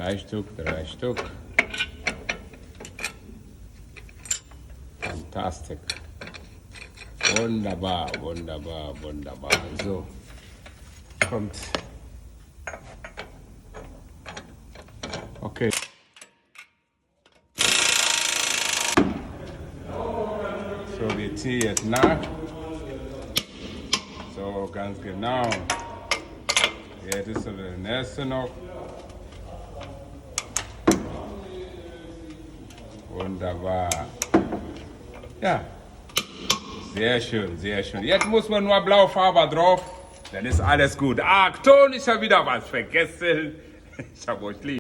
Drei Stück. Fantastisch. Wunderbar. So, kommt. Okay. So, wir ziehen jetzt nach. So, ganz genau. Jetzt ist so der nächste noch. Wunderbar. Ja, sehr schön. Jetzt muss man nur Blaufarbe drauf, dann ist alles gut. Ton, ich habe wieder was vergessen. Ich habe euch lieb.